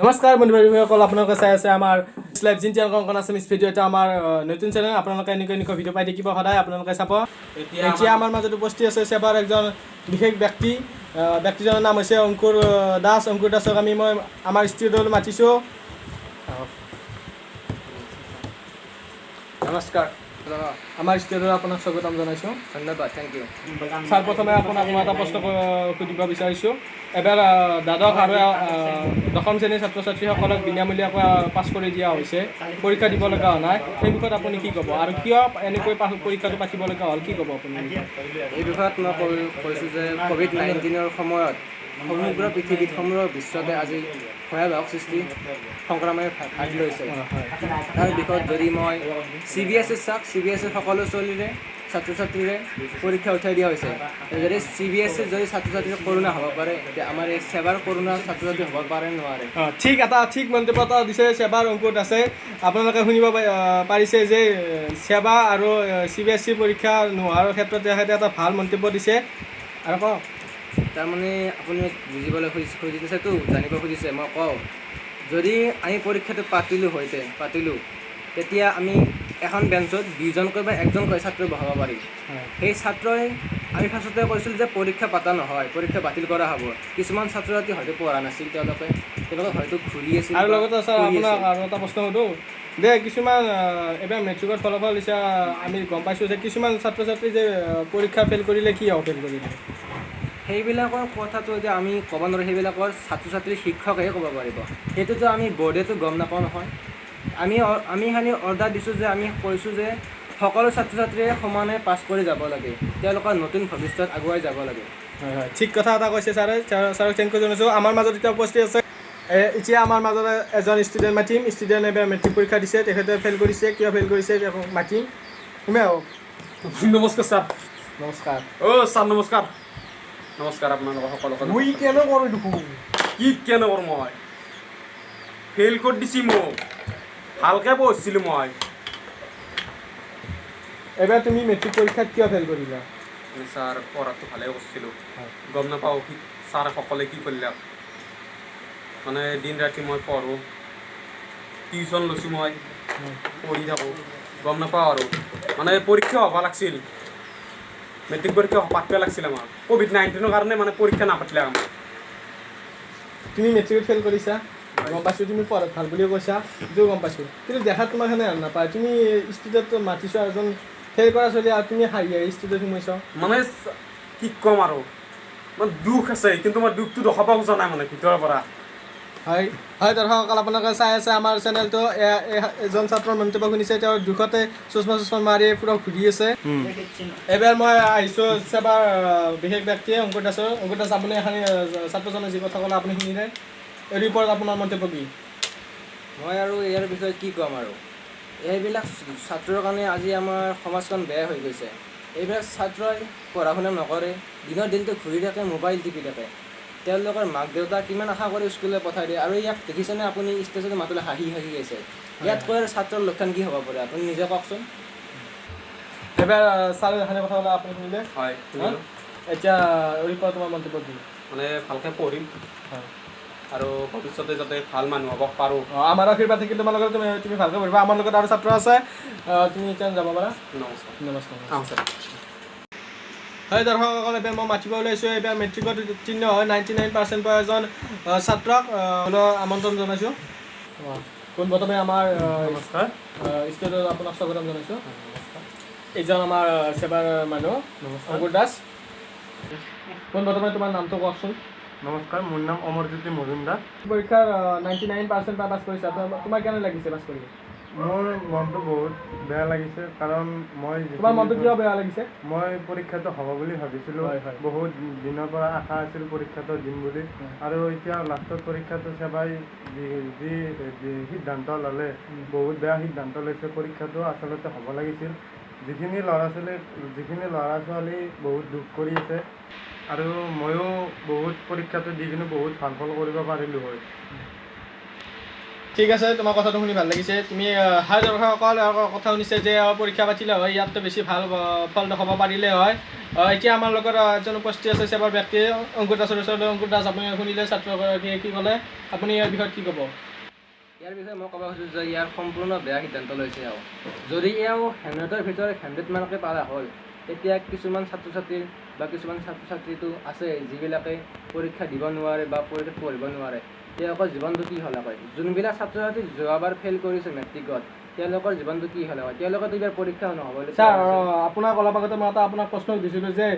নমস্কাৰ বন্ধু-বান্ধৱীসকল, আপোনালোকে চাই আছে আমাৰ লাইভ জিন চেনেল কংকন আছামিজ ভিডিঅ'। এটা আমাৰ নতুন চেনেল। আপোনালোকে এনেকুৱা ভিডিঅ' পাই থাকিব সদায়, আপোনালোকে চাব। এতিয়া আমাৰ মাজত উপস্থিত আছে সেৱাৰ একজন বিশেষ ব্যক্তিজনৰ নাম হৈছে অংকুৰ দাস। অংকুৰ দাসক মই আমাৰ ষ্টুডিঅ'লৈ মাতিছোঁ। নমস্কাৰ, আমাৰ ষ্টুডিঅ'লৈ আপোনাক স্বাগতম জনাইছোঁ। ধন্যবাদ, থেংক ইউ। ছাৰ, প্ৰথমে আপোনাক মই এটা প্ৰশ্ন সুধিব বিচাৰিছোঁ। এবাৰ দ্বাদশ আৰু দশম শ্ৰেণীৰ ছাত্ৰ ছাত্ৰীসকলক বিনামূলীয়াকৈ পাছ কৰি দিয়া হৈছে, পৰীক্ষা দিব লগা হোৱা নাই। সেই বিষয়ত আপুনি কি ক'ব আৰু কিয় এনেকৈ পৰীক্ষাটো পাতিব লগা হ'ল, কি ক'ব আপুনি? এই বিষয়ত মই কৈছোঁ যে COVID-19ৰ সময়ত সমগ্ৰ পৃথিৱীত সমগ্ৰ বিশ্বতে আজি ভয়াৱহ সৃষ্টি সংক্ৰমণে ভাগ লৈছে। তাৰ বিষয়ত যদি মই CBSE চাওক, CBSE সকলো ছোৱালীৰে ছাত্ৰ ছাত্ৰীৰে পৰীক্ষা উঠাই দিয়া হৈছে। যদি CBSE যদি ছাত্ৰ ছাত্ৰীৰ কৰোণা হ'ব পাৰে, তেতিয়া আমাৰ এই সেৱাৰ কৰোণা ছাত্ৰ ছাত্ৰী হ'ব পাৰে নোৱাৰে। ঠিক মন্তব্য এটা দিছে সেৱাৰ অংকুৰ দাসে। আপোনালোকে শুনিব পাৰিছে যে সেৱা আৰু CBSE পৰীক্ষা নোহোৱাৰ ক্ষেত্ৰত তেখেতে এটা ভাল মন্তব্য দিছে। আৰু কওক। তাৰমানে আপুনি বুজিবলৈ খুজিছেতো, জানিব খুজিছে। মই কওঁ, যদি আমি পৰীক্ষাটো পাতিলোঁ তেতিয়া আমি এখন বেঞ্চত 2জনকৈ বা 1জনকৈ ছাত্ৰ বহাব পাৰিম। সেই ছাত্ৰই আমি ফাৰ্ষ্টতে কৈছিলোঁ যে পৰীক্ষা পতা নহয়, পৰীক্ষা বাতিল কৰা হ'ব। কিছুমান ছাত্ৰ ছাত্ৰী হয়তো পঢ়া নাছিল, তেওঁলোকে হয়তো ঘূৰি আছিল। আৰু লগতে ছাৰ, আপোনাক আৰু এটা প্ৰশ্ন সোধোঁ যে কিছুমান এইবাৰ মেট্ৰিকত ফলাফল দিছে, আমি গম পাইছোঁ যে কিছুমান ছাত্ৰ ছাত্ৰী যে পৰীক্ষা ফেইল কৰিলে, কি হ'ব ফেইল কৰিলে? সেইবিলাকৰ কথাটো এতিয়া আমি ক'ব নোৱাৰোঁ, সেইবিলাকৰ ছাত্ৰ ছাত্ৰীৰ শিক্ষকেহে ক'ব পাৰিব। সেইটোতো আমি বৰ্ডেতো গম নাপাওঁ নহয়। আমি খালি অৰ্ডাৰ দিছোঁ যে আমি কৈছোঁ যে সকলো ছাত্ৰ ছাত্ৰীয়ে সমানে পাছ কৰি যাব লাগে, তেওঁলোকৰ নতুন ভৱিষ্যত আগুৱাই যাব লাগে। হয়, ঠিক কথা এটা কৈছে ছাৰে। ছাৰক থেংক ইউ জনাইছোঁ। আমাৰ মাজত এতিয়া উপস্থিত আছে, এতিয়া আমাৰ মাজত এজন ষ্টুডেণ্ট মাতিম। ষ্টুডেণ্ট এবাৰ মেট্ৰিক পৰীক্ষা দিছে, তেখেতে ফেইল কৰিছে। কিয় ফেইল কৰিছে মাতিম। শুনে আহক। নমস্কাৰ ছাৰ। নমস্কাৰ। ছাৰ নমস্কাৰ। নমস্কাৰ আপোনালোকৰ সকলোকে। মই কেনে কৰোঁ দেখোন। কি কেনে কৰোঁ? মই ফেইল কৰি দিছি, মোক ভালকৈ পঢ়িছিলোঁ মই। এবাৰ তুমি মেট্ৰিক পৰীক্ষাত কিয় ফেইল কৰিলা? ছাৰ, পঢ়াটো ভালে কৰিছিলোঁ, গম নাপাওঁ ছাৰ সকলে কি কৰিলে। মানে দিন ৰাতি মই পঢ়োঁ, টিউশ্যন লৈছোঁ, মই পঢ়ি থাকোঁ, গম নাপাওঁ আৰু। মানে পৰীক্ষা হ'ব লাগিছিল, মেট্ৰিক পৰীক্ষা পাতিব লাগিছিল আমাৰ। COVID-19ৰ কাৰণে মানে পৰীক্ষা নাপাতিলে আমাৰ। তুমি মেট্ৰিকত ফেইল কৰিছা, গম পাইছোঁ। তুমি পঢ়াত ভাল বুলিও কৈছা, সেইটোও গম পাইছোঁ। কিন্তু দেখাত তোমাৰ সেনে নাপায়। তুমি ষ্টুডিঅ'ত মাতিছোঁ এজন ফেইল কৰা ছোৱালী, আৰু তুমি হাঁহি ষ্টুডিঅ'ত সোমাইছ। মানে কি ক'ম আৰু, মানে দুখ আছে, কিন্তু মই দুখটো দেখাব খোজা নাই মানে ভিতৰৰ পৰা। হয়, দৰ্শকসকল, আপোনালোকে চাই আছে আমাৰ চেনেলটো। এজন ছাত্ৰৰ মন্তব্য শুনিছে, তেওঁৰ দুখতে চশমা মাৰি পূৰা ঘূৰি আছে। এইবাৰ মই আহিছোঁ সেৱাৰ বিশেষ ব্যক্তি অংকুৰ দাসৰ। অংকুৰ দাস, আপুনি এখন ছাত্ৰজনে যি কথা ক'লে আপুনি শুনিলে, এই ওপৰত আপোনাৰ মন্তব্য কি? মই আৰু ইয়াৰ বিষয়ে কি ক'ম আৰু, এইবিলাক ছাত্ৰৰ কাৰণে আজি আমাৰ সমাজখন বেয়া হৈ গৈছে। এইবিলাক ছাত্ৰই পঢ়া শুনা নকৰে, দিনৰ দিনটো ঘূৰি থাকে, মোবাইল টিপি থাকে। তেওঁলোকৰ মাক দেউতাক কিমান আশা কৰি স্কুললৈ পঠাই দিয়ে, আৰু ইয়াক দেখিছেনে আপুনি? ষ্টেজত মাতলৈ হাঁহি আছে। ইয়াতকৈ আৰু ছাত্ৰৰ লক্ষণ কি হ'ব পাৰে, আপুনি নিজে কওকচোন। এইবাৰ ছাৰে এখানে কথা ক'লে, আপুনি শুনিলে? হয়, এতিয়া এই ওপৰত তোমাৰ মন্তব্য কি? মানে ভালকৈ পঢ়িম হয়, আৰু ভৱিষ্যতে যাতে ভাল মানুহ হ'ব পাৰোঁ। আমাৰ আশীৰ্বাদ থাকিলে তোমাৰ লগত তুমি ভালকৈ পঢ়িবা। আমাৰ লগত আৰু ছাত্ৰ আছে, তুমি এতিয়া যাব পাৰা। নমস্কাৰ। হয়, দৰ্শকসকল, এইবাৰ মই মাতিব ওলাইছোঁ। এইবাৰ মেট্ৰিকত উত্তীৰ্ণ হয় 99% পোৱা এজন ছাত্ৰক আমন্ত্ৰণ জনাইছোঁ। পোনপ্ৰথমে আমাৰ ষ্টুডিঅ'ত আপোনাক স্বাগতম জনাইছোঁ। এইজন আমাৰ সেৱাৰ মানুহ অংকুৰ দাস। পোনপ্ৰথমে তোমাৰ নামটো কওকচোন। নমস্কাৰ, মোৰ নাম অমৰজ্যোতি মজুমদাৰ। পৰীক্ষাৰ 99% পাছ কৰিছা, তোমাৰ কেনে লাগিছে পাছ কৰি? মোৰ মনটো বহুত বেয়া লাগিছে, কাৰণ তোমাৰ মনটো কিয় বেয়া লাগিছে? মই পৰীক্ষাটো হ'ব বুলি ভাবিছিলোঁ। বহুত দিনৰ পৰা আশা আছিল পৰীক্ষাটো দিম বুলি, আৰু এতিয়া লাষ্টত পৰীক্ষাটো সেৱাই যি সিদ্ধান্ত ল'লে, বহুত বেয়া সিদ্ধান্ত লৈছে। পৰীক্ষাটো আচলতে হ'ব লাগিছিল। যিখিনি ল'ৰা ছোৱালী বহুত দুখ কৰি আছে, আৰু ময়ো বহুত পৰীক্ষাটো দি কিনে বহুত ভাল ফল কৰিব পাৰিলোঁ হয়। ঠিক আছে, তোমাৰ কথাটো শুনি ভাল লাগিছে। তুমি দৰ্শকসকল কথা শুনিছে যে পৰীক্ষা পাতিলে হয়, ইয়াততো বেছি ভাল ফল দেখাব পাৰিলে হয়। এতিয়া আমাৰ লগত এজন উপস্থিত আছে সেৱাৰ ব্যক্তি অংকুৰ দাসৰ ওচৰলৈ। অংকুৰ দাস, আপুনি শুনিলে ছাত্ৰগৰাকীয়ে কি ক'লে, আপুনি ইয়াৰ বিষয়ত কি ক'ব? ইয়াৰ বিষয়ে মই ক'ব খুজিছোঁ যে ইয়াৰ সম্পূৰ্ণ বেয়া সিদ্ধান্ত লৈছে এওঁ। যদি এওঁ 100ৰ ভিতৰত 100 মানকৈ পাৰা হ'ল, তেতিয়া কিছুমান ছাত্ৰ ছাত্ৰীৰ বা কিছুমান ছাত্ৰ ছাত্ৰীটো আছে যিবিলাকে পৰীক্ষা দিব নোৱাৰে বা পৰীক্ষাত পঢ়িব নোৱাৰে, তেওঁলোকৰ জীৱনটো কি হ'লে হয়? যোনবিলাক ছাত্ৰ ছাত্ৰী যোৱাবাৰ ফেইল কৰিছে মেট্ৰিকত, তেওঁলোকৰ জীৱনটো কি হ'লে হয়? তেওঁলোকেতো ইয়াৰ পৰীক্ষা নহ'ব। ছাৰ, আপোনাক অলপ আগতে মই এটা আপোনাক প্ৰশ্ন সুধিছিলোঁ যে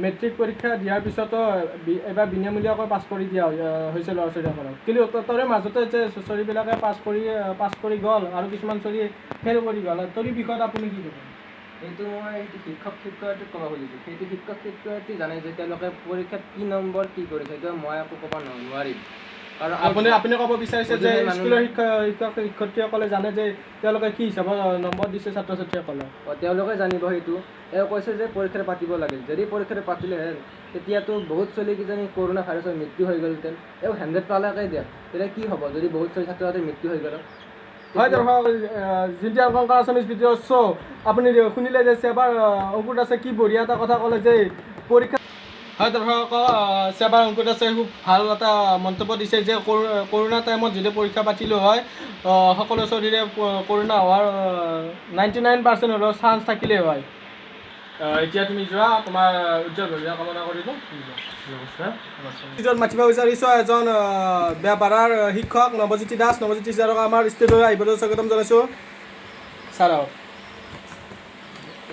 মেট্ৰিক পৰীক্ষা দিয়াৰ পিছতো এবাৰ বিনামূলীয়াকৈ পাছ কৰি দিয়া হৈছে ল'ৰা ছোৱালীসকলক, কিন্তু তাৰে মাজতে যে ছোৱালীবিলাকে পাছ কৰি গ'ল আৰু কিছুমান ছোৱালী ফেইল কৰি গ'ল, তাৰ বিষয়ত আপুনি কি ক'ব? সেইটো মই শিক্ষক শিক্ষয়িত্ৰীক ক'ব খুজিছোঁ। সেইটো শিক্ষক শিক্ষয়িত্ৰী জানে যে তেওঁলোকে পৰীক্ষাত কি নম্বৰ কি কৰিছে, সেইটো মই একো ক'ব নোৱাৰিম। কাৰণ আপুনি ক'ব বিচাৰিছে যে স্কুলৰ শিক্ষক শিক্ষয়িত্ৰীসকলে জানে যে তেওঁলোকে কি হিচাপত নম্বৰ দিছে ছাত্ৰ ছাত্ৰীসকলক? তেওঁলোকে জানিব সেইটো। এওঁ কৈছে যে পৰীক্ষা পাতিব লাগে, যদি পৰীক্ষা পাতিলেহেঁতেন তেতিয়াতো বহুত ছোৱালীকেইজনী কৰোণা ভাইৰাছৰ মৃত্যু হৈ গ'লহেঁতেন। এওঁ 100 পালেকৈ দিয়ক, তেতিয়া কি হ'ব যদি বহুত ছোৱালী ছাত্ৰ ছাত্ৰীৰ মৃত্যু হৈ গ'ল? হয় দৰ্শক, জিন্তিয়াৰ কংকাৰ আছামিজ ভিডিঅ' শ্ব' আপুনি শুনিলে যে সেৱাৰ অংকুৰ দাসে কি বঢ়িয়া এটা কথা ক'লে যে পৰীক্ষা। হয় দৰ্শক, সেৱাৰ অংকুৰ দাসে খুব ভাল এটা মন্তব্য দিছে যে কৰোণা টাইমত যদি পৰীক্ষা পাতিলোঁ হয়, সকলো ছোৱালীৰে কৰোণা হোৱাৰ 99% হ'লেও চান্স থাকিলেই হয়। এতিয়া তুমি যোৱা, তোমাৰ উজ্জ্বল ভৱিষ্যত কামনা কৰিলোঁ। নমস্কাৰ। ষ্টেজত মাতিব বিচাৰিছোঁ এজন বেপাৰৰ শিক্ষক নৱজ্যোতি দাস। নৱজ্যোতি ছাৰক আমাৰ ষ্টেজলৈ আহিবলৈ স্বাগতম জনাইছোঁ। ছাৰ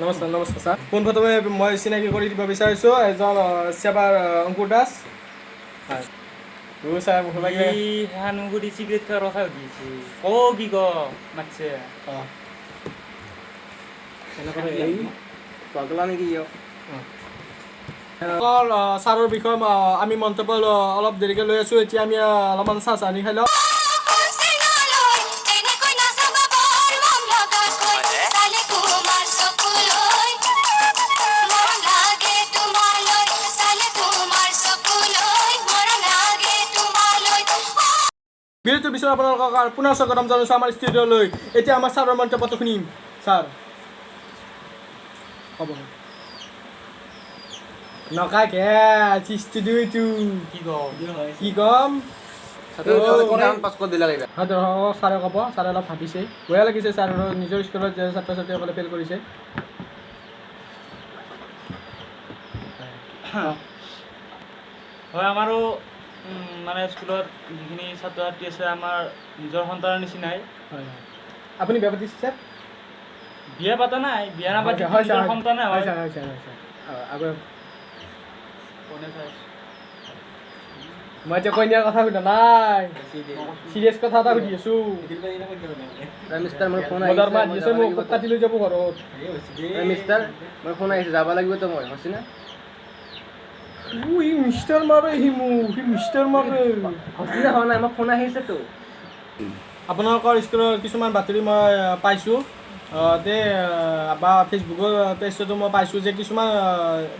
নমস্কাৰ। নমস্কাৰ ছাৰ। পোনপ্ৰথমে মই চিনাকি কৰি দিব বিচাৰিছোঁ এজন সেৱাৰ অংকুৰ দাস। হয় ছাৰ, চিগাৰেট খোৱাৰ কথা সুধিছে, কি মাতছে পাগলা নেকি? অকল ছাৰৰ বিষয়ে আমি মন্তব্য অলপ দেৰিকৈ লৈ আছোঁ। এতিয়া আমি অলপমান চাহ চানি খাই লওঁ। বিৰতিৰ পিছত আপোনালোকক পুনৰ স্বাগতম জনাইছোঁ আমাৰ ষ্টুডিঅ'লৈ। এতিয়া আমাৰ ছাৰৰ মন্তব্যটো শুনিম। ছাৰ হ'ব নকাকে ষ্টুডিঅ'টো কি ক'ম? পাছ কৰি দিলে হয় দৰ্শক, ছাৰে ক'ব। ছাৰে অলপ ভাবিছে, বেয়া লাগিছে ছাৰ নিজৰ স্কুলত যে ছাত্ৰ ছাত্ৰীসকলে ফেইল কৰিছে। হয়, আমাৰো মানে স্কুলত যিখিনি ছাত্ৰ ছাত্ৰী আছে আমাৰ নিজৰ সন্তানৰ নিচিনাই। হয় হয়। আপুনি বিয়া পাতিছে ছাৰ? বিয়া পাতা নাই, বিয়া নাপাতি হয় ছাৰ, সন্তানে হয়। ছাৰ হয় ছাৰ হয় ছাৰ। আগৰ মই এতিয়া কইনাৰ কথা সুধা নাই, চিৰিয়াছ কথা এটা সুধি আছোঁ। মিষ্টাৰ মোৰ ফোন বজাৰ মাত দি আছে, মোক কাটি লৈ যাব ঘৰত। মিষ্টাৰ মোৰ ফোন আহিছে, যাব লাগিবতো মই, হৈছে না? মিষ্টাৰ মাৰে মিষ্টাৰ মাৰে হৈছে হোৱা নাই, মোক ফোন আহিছেতো। আপোনালোকৰ স্কুলৰ কিছুমান বাতৰি মই পাইছোঁ বা ফেচবুকৰ পেজতো মই পাইছোঁ যে কিছুমান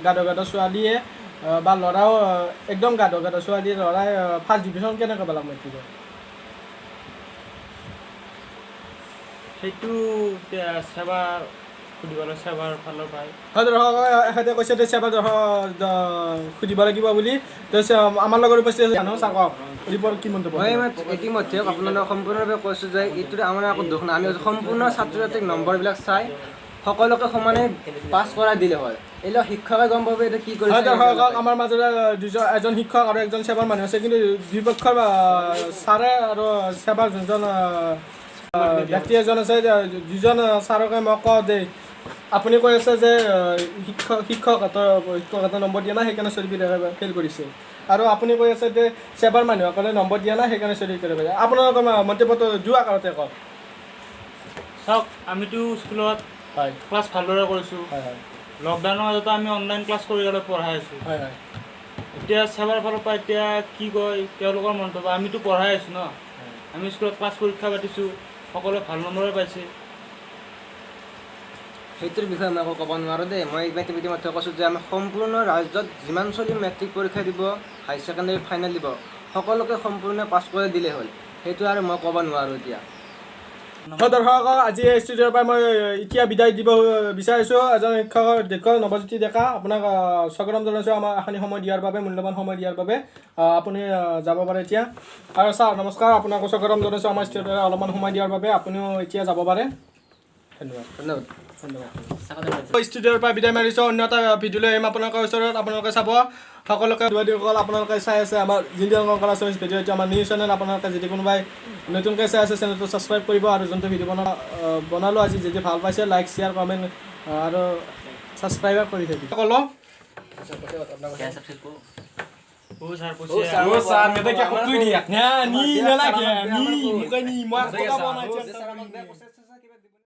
গাধ ছোৱালীয়ে বা ল'ৰাও একদম গাধ ছোৱালী ল'ৰাই ফাৰ্ষ্ট ডিভিজন কেনেকৈ পালাম মেট্ৰিকত? সেইটো সেৱাৰ সুধিবলৈ সেৱাৰ ফালৰ পৰাই। হয় দৰ্শক, এখেতে কৈছে যে সেৱা সুধিব লাগিব বুলি। আমাৰ লগত উপস্থিত আছে জানো চাওক ৰিপৰ্ট কি মন্তব্য? মই ইতিমধ্যে আপোনালোকক সম্পূৰ্ণভাৱে কৈছোঁ যে এইটো আমাৰ একো দুখ নাই। আমি সম্পূৰ্ণ ছাত্ৰ ছাত্ৰীক নম্বৰবিলাক চাই সকলোকে সমানে পাছ কৰাই দিলে হয়। এইবিলাক শিক্ষকে গম পাব এতিয়া কি কৰিছে। হয় দৰ্শক, আমাৰ মাজতে এজন শিক্ষক আৰু এজন সেৱাৰ মানুহ আছে, কিন্তু দুই পক্ষৰ ছাৰে আৰু সেৱাৰ যোনজন ব্যক্তি এজন আছে, দুজন ছাৰকে মই কওঁ যে আপুনি কৈ আছে যে শিক্ষকহঁতৰ নম্বৰ দিয়া নাই সেইকাৰণে ছোৱালীবিলাকে ফেইল কৰিছে, আৰু আপুনি কৈ আছে যে সেৱাৰ মানুহসকলে নম্বৰ দিয়া নাই সেইকাৰণে ছোৱালীবিলাকে কৰিছে। আপোনালোকৰ মন্তব্যটো যোৱা কাৰণতে কওক। চাওক, আমিতো স্কুলত হয় ক্লাছ ভালদৰে কৰিছোঁ। হয় হয় লকডাউনৰ মাজতো আমি অনলাইন ক্লাছ কৰি পঢ়াই আছোঁ। হয় হয়। এতিয়া সেৱাৰ ফালৰ পৰা এতিয়া কি কয় তেওঁলোকৰ মন্তব্য, আমিতো পঢ়াই আছোঁ ন। আমি স্কুলত ক্লাছ পৰীক্ষা পাতিছোঁ, সকলোৱে ভাল নম্বৰে পাইছে। সেইটোৰ বিষয়ে মই একো ক'ব নোৱাৰোঁ দেই। মই ইতিমধ্যে কৈছোঁ যে আমি সম্পূৰ্ণ ৰাজ্যত যিমান ছোৱালী মেট্ৰিক পৰীক্ষা দিব, হাই ছেকেণ্ডেৰী ফাইনেল দিব, সকলোকে সম্পূৰ্ণ পাছ কৰি দিলে হ'ল। সেইটো আৰু মই ক'ব নোৱাৰোঁ এতিয়া। দৰ্শক আজি এই ষ্টুডিঅ'ৰ পৰা মই এতিয়া বিদায় দিব বিচাৰিছোঁ এজন শিক্ষকৰ দেশৰ নৱজ্যোতি ডেকা আপোনাক স্বাগতম জনাইছোঁ আমাৰ এখিনি সময় দিয়াৰ বাবে মূল্যৱান সময় দিয়াৰ বাবে আপুনি যাব পাৰে এতিয়া আৰু ছাৰ নমস্কাৰ আপোনাকো স্বাগতম জনাইছোঁ আমাৰ ষ্টুডিঅ'ত অলপমান সময় দিয়াৰ বাবে আপুনিও এতিয়া যাব পাৰে ধন্যবাদ ষ্টুডিঅ'ৰ পৰা বিদায় মাৰিছোঁ অন্য এটা ভিডিঅ' লৈ আহিম আপোনালোকৰ ওচৰত আপোনালোকে চাব সকলোকে দোৱাদীসকল আপোনালোকে চাই আছে আমাৰ জিন্দিয়াল কংকলা চইচ ভিডিঅ' এইটো আমাৰ নিউজ চেনেল আপোনালোকে যদি কোনোবাই নতুনকৈ চাই আছে চেনেলটো ছাবস্ক্ৰাইব কৰিব আৰু যোনটো ভিডিঅ' বনালোঁ আজি যদি ভাল পাইছে লাইক শ্বেয়াৰ কমেণ্ট আৰু ছাবস্ক্ৰাইব কৰি থাকিব সকলো ছাৰ